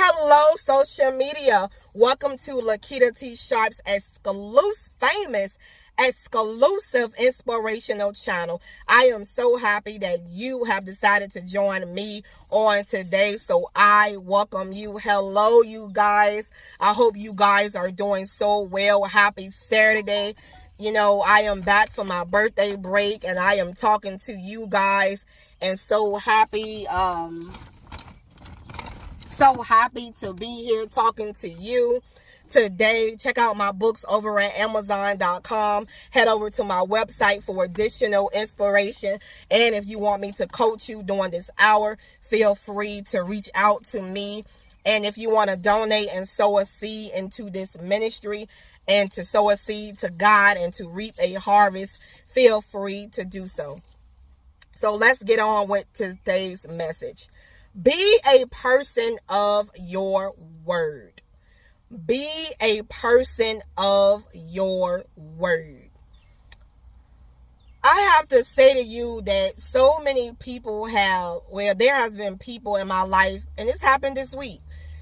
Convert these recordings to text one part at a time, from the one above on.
Hello, social media. Welcome to Lakitatsharpe's famous, exclusive inspirational channel. I am so happy that you have decided to join me on today. So I welcome you. Hello, you guys. I hope you guys are doing so well. Happy Saturday. You know, I am back from my birthday break and I am talking to you guys and so happy, to be here talking to you today. Check out my books over at Amazon.com. Head over to my website for additional inspiration. And if you want me to coach you during this hour, feel free to reach out to me. And if you want to donate and sow a seed into this ministry and to sow a seed to God and to reap a harvest, feel free to do so. So let's get on with today's message. Be a person of your word. Be a person of your word. I have to say to you that so many people there has been people in my life, and this happened this week.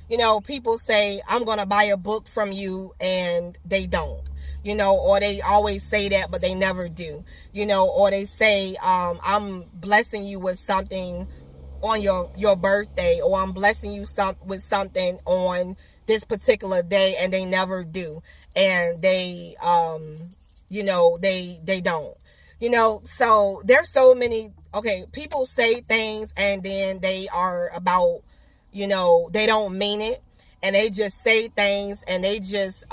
You know, people say, I'm going to buy a book from you, and they don't. You know, or they always say that, but they never do. You know, or they say, I'm blessing you with something on your birthday, or I'm blessing you with something on this particular day, and they never do. And they they don't. You know, so there's so many, people say things and then they are about, they don't mean it, and they just say things and they just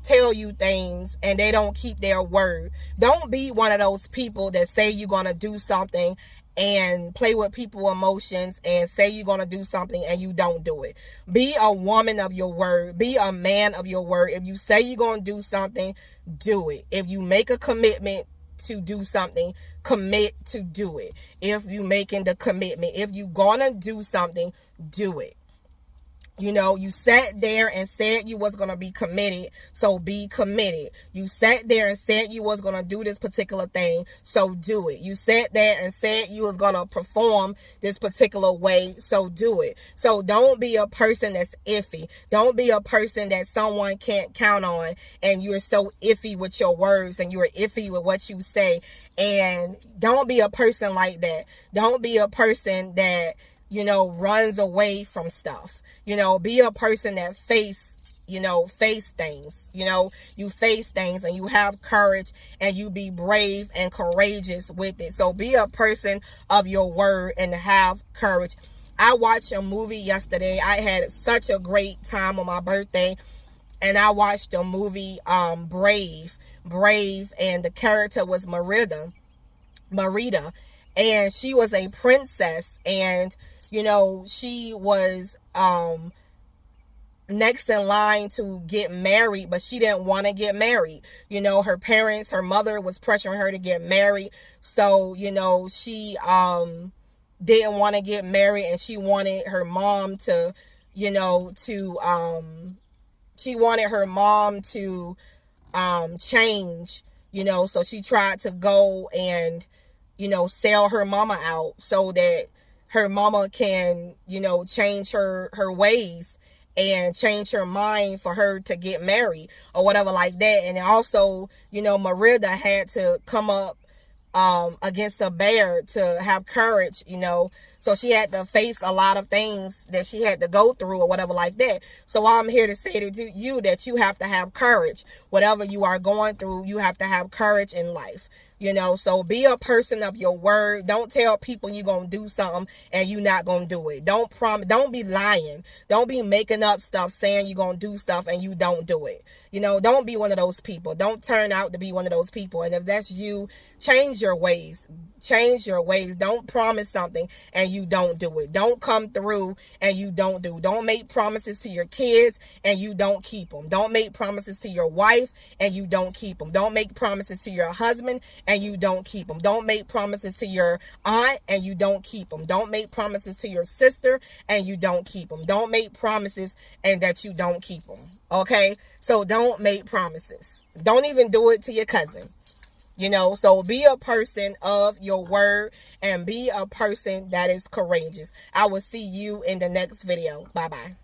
tell you things and they don't keep their word. Don't be one of those people that say you're going to do something and play with people's emotions and say you're going to do something and you don't do it. Be a woman of your word. Be a man of your word. If you say you're going to do something, do it. If you make a commitment to do something, commit to do it. If you making the commitment, if you going to do something, do it. You know, you sat there and said you was going to be committed, so be committed. You sat there and said you was going to do this particular thing, so do it. You sat there and said you was going to perform this particular way, so do it. So don't be a person that's iffy. Don't be a person that someone can't count on, and you're so iffy with your words and you're iffy with what you say. And don't be a person like that. Don't be a person that, runs away from stuff. Be a person that face things. You face things and you have courage and you be brave and courageous with it. So be a person of your word and have courage. I watched a movie yesterday. I had such a great time on my birthday, and I watched the movie Brave, and the character was Merida, and she was a princess, and she was next in line to get married, but she didn't want to get married. Her mother was pressuring her to get married. So, she didn't want to get married, and she wanted her mom to, change, so she tried to go and, sell her mama out so that her mama can, change her ways and change her mind for her to get married or whatever like that. And also, Merida had to come up against a bear to have courage, so she had to face a lot of things that she had to go through or whatever like that. So I'm here to say to you that you have to have courage. Whatever you are going through, you have to have courage in life. So be a person of your word. Don't tell people you're going to do something and you're not going to do it. Don't be lying. Don't be making up stuff saying you're going to do stuff and you don't do it. Don't be one of those people. Don't turn out to be one of those people. And if that's you, change your ways. Change your ways. Don't promise something and you don't do it. Don't come through and you don't do. Don't make promises to your kids and you don't keep them. Don't make promises to your wife and you don't keep them. Don't make promises to your husband and you don't keep them. Don't make promises to your aunt and you don't keep them. Don't make promises to your sister and you don't keep them. Don't make promises and that you don't keep them. Okay? So don't make promises. Don't even do it to your cousin. So be a person of your word and be a person that is courageous. I will see you in the next video. Bye-bye.